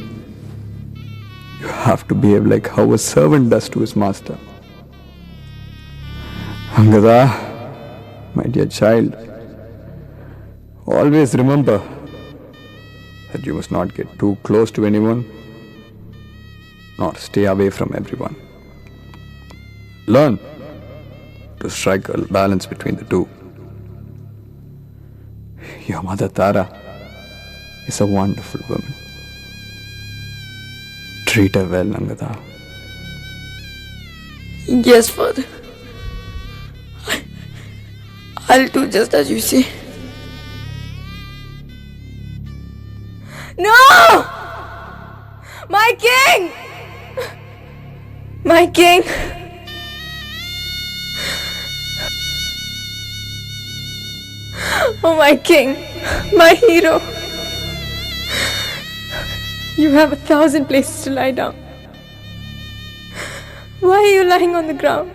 You have to behave like how a servant does to his master. Angada, my dear child, always remember that you must not get too close to anyone, nor stay away from everyone. Learn to strike a balance between the two. Your mother Tara is a wonderful woman. Treat her well, Angada. Yes, Father. I'll do just as you say. No! My king! My king! Oh, my king, my hero. You have 1,000 places to lie down. Why are you lying on the ground?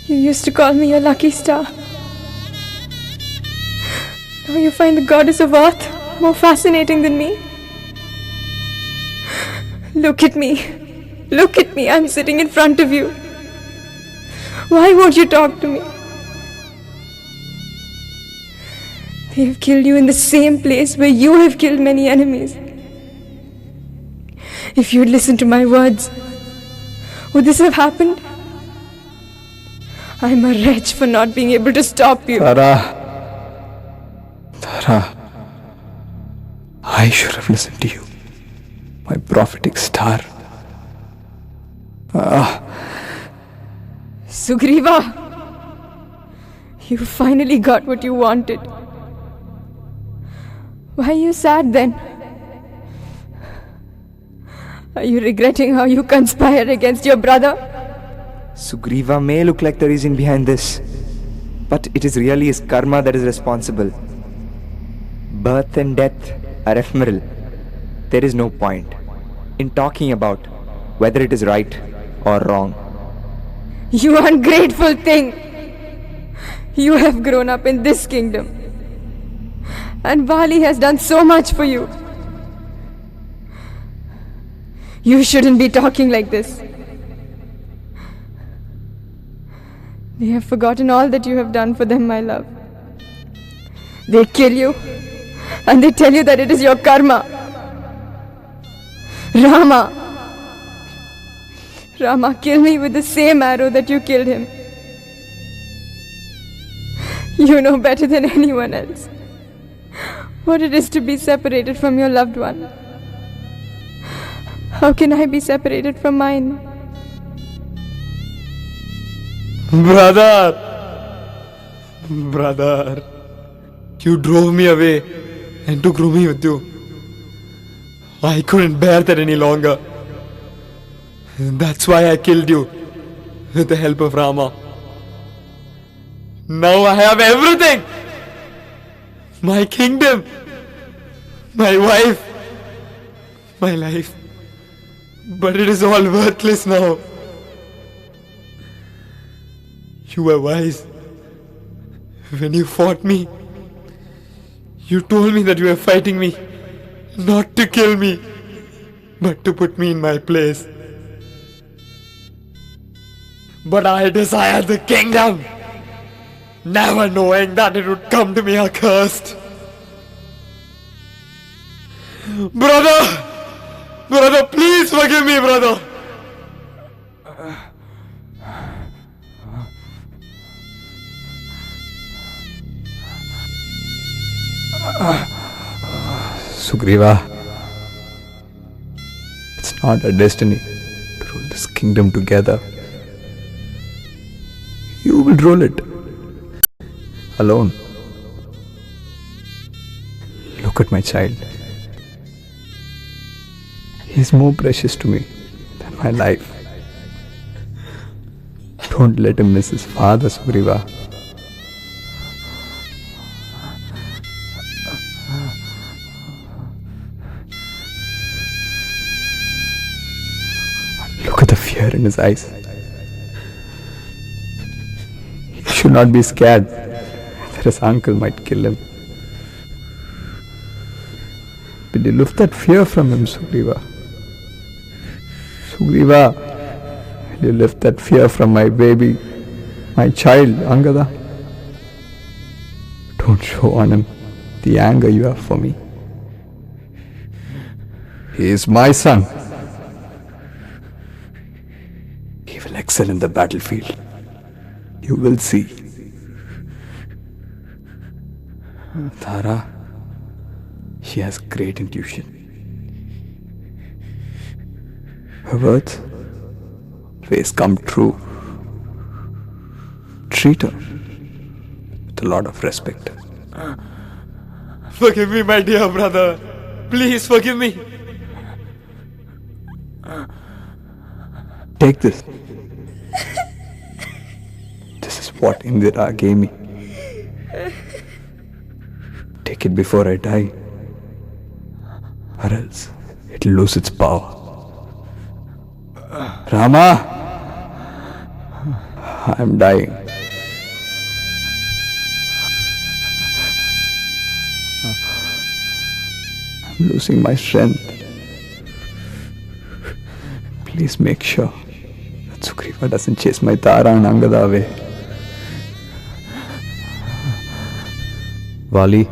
You used to call me your lucky star. Now you find the goddess of earth more fascinating than me. Look at me. Look at me. I'm sitting in front of you. Why won't you talk to me? They have killed you in the same place where you have killed many enemies. If you had listened to my words, would this have happened? I'm a wretch for not being able to stop you. Tara, I should have listened to you, my prophetic star. Sugriva, you finally got what you wanted. Why are you sad then? Are you regretting how you conspired against your brother? Sugriva may look like the reason behind this, but it is really his karma that is responsible. Birth and death are ephemeral. There is no point in talking about whether it is right or wrong. You ungrateful thing! You have grown up in this kingdom, and Vaali has done so much for you. You shouldn't be talking like this. They have forgotten all that you have done for them, my love. They kill you, and they tell you that it is your karma. Rama, kill me with the same arrow that you killed him. You know better than anyone else what it is to be separated from your loved one. How can I be separated from mine? Brother, you drove me away and took Rumi with you. I couldn't bear that any longer. That's why I killed you with the help of Rama. Now I have everything. My kingdom, my wife, my life. But it is all worthless now. You were wise. When you fought me, you told me that you were fighting me not to kill me, but to put me in my place. But I desired the kingdom, never knowing that it would come to me accursed. Brother! Brother, please forgive me, brother! Sugriva, it's not our destiny to rule this kingdom together. You will rule it alone. Look at my child. He is more precious to me than my life. Don't let him miss his father, Sugriva. Look at the fear in his eyes. He should not be scared that his uncle might kill him. Will you lift that fear from him, Sugriva? Sugriva, will you lift that fear from my baby, my child, Angada? Don't show on him the anger you have for me. He is my son. He will excel in the battlefield. You will see. Tara, she has great intuition. Her words always come true. Treat her with a lot of respect. Forgive me, my dear brother. Please forgive me. Take this. This is what Indira gave me. Take it before I die, or else it'll lose its power. Rama, I'm dying. I'm losing my strength. Please make sure that Sugriva doesn't chase my Tara and Angada away. Vaali,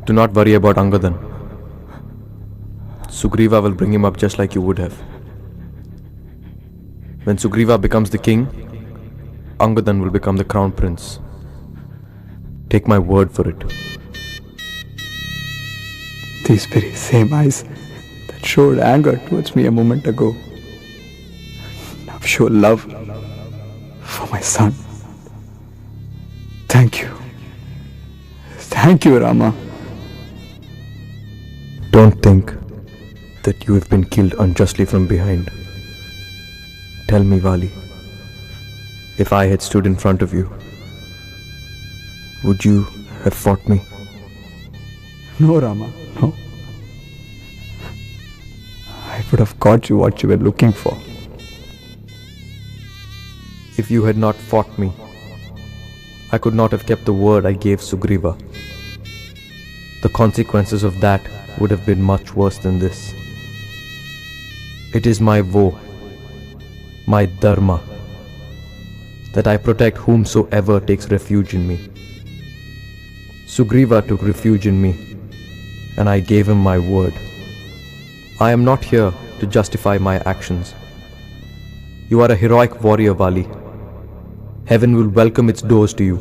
do not worry about Angadan. Sugriva will bring him up just like you would have. When Sugriva becomes the king, Angadan will become the crown prince. Take my word for it. These very same eyes that showed anger towards me a moment ago now show love for my son. Thank you. Thank you, Rama. Don't think that you have been killed unjustly from behind. Tell me, Vaali, if I had stood in front of you, would you have fought me? No, Rama, no. I would have got you what you were looking for. If you had not fought me, I could not have kept the word I gave Sugriva. The consequences of that would have been much worse than this. It is my vow, my dharma, that I protect whomsoever takes refuge in me. Sugriva took refuge in me, and I gave him my word. I am not here to justify my actions. You are a heroic warrior, Vaali. Heaven will welcome its doors to you.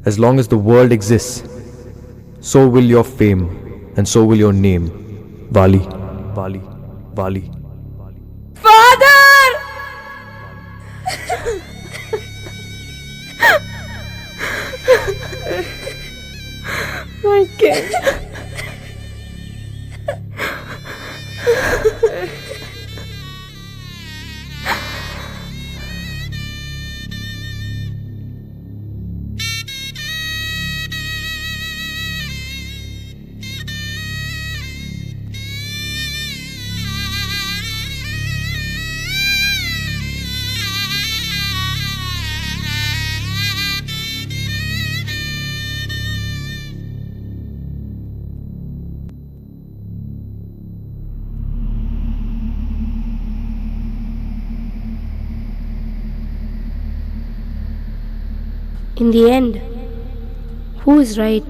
As long as the world exists, so will your fame, and so will your name. Vaali, Vaali, Vaali. Father! My kid. In the end, who is right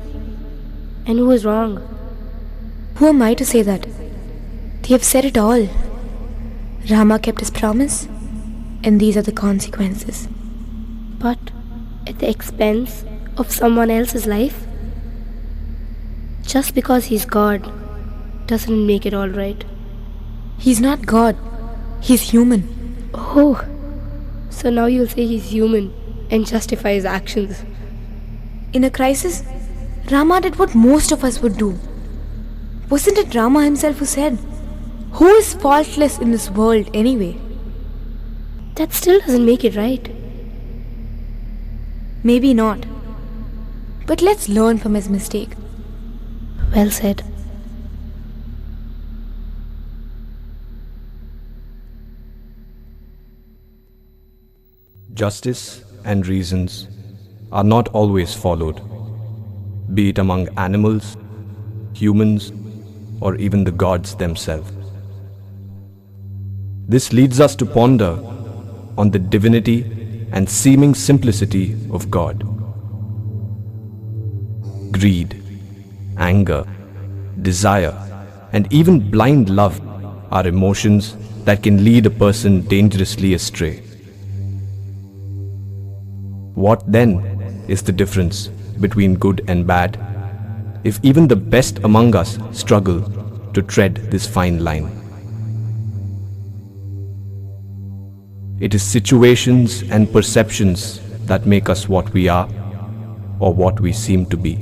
and who is wrong? Who am I to say that? They have said it all. Rama kept his promise, and these are the consequences. But at the expense of someone else's life? Just because he's God doesn't make it all right. He's not God. He's human. Oh, so now you'll say he's human and justify his actions. In a crisis, Rama did what most of us would do. Wasn't it Rama himself who said, "Who is faultless in this world anyway?" That still doesn't make it right. Maybe not. But let's learn from his mistake. Well said. Justice and reasons are not always followed, be it among animals, humans, or even the gods themselves. This leads us to ponder on the divinity and seeming simplicity of God. Greed, anger, desire, and even blind love are emotions that can lead a person dangerously astray. What then is the difference between good and bad, if even the best among us struggle to tread this fine line? It is situations and perceptions that make us what we are or what we seem to be.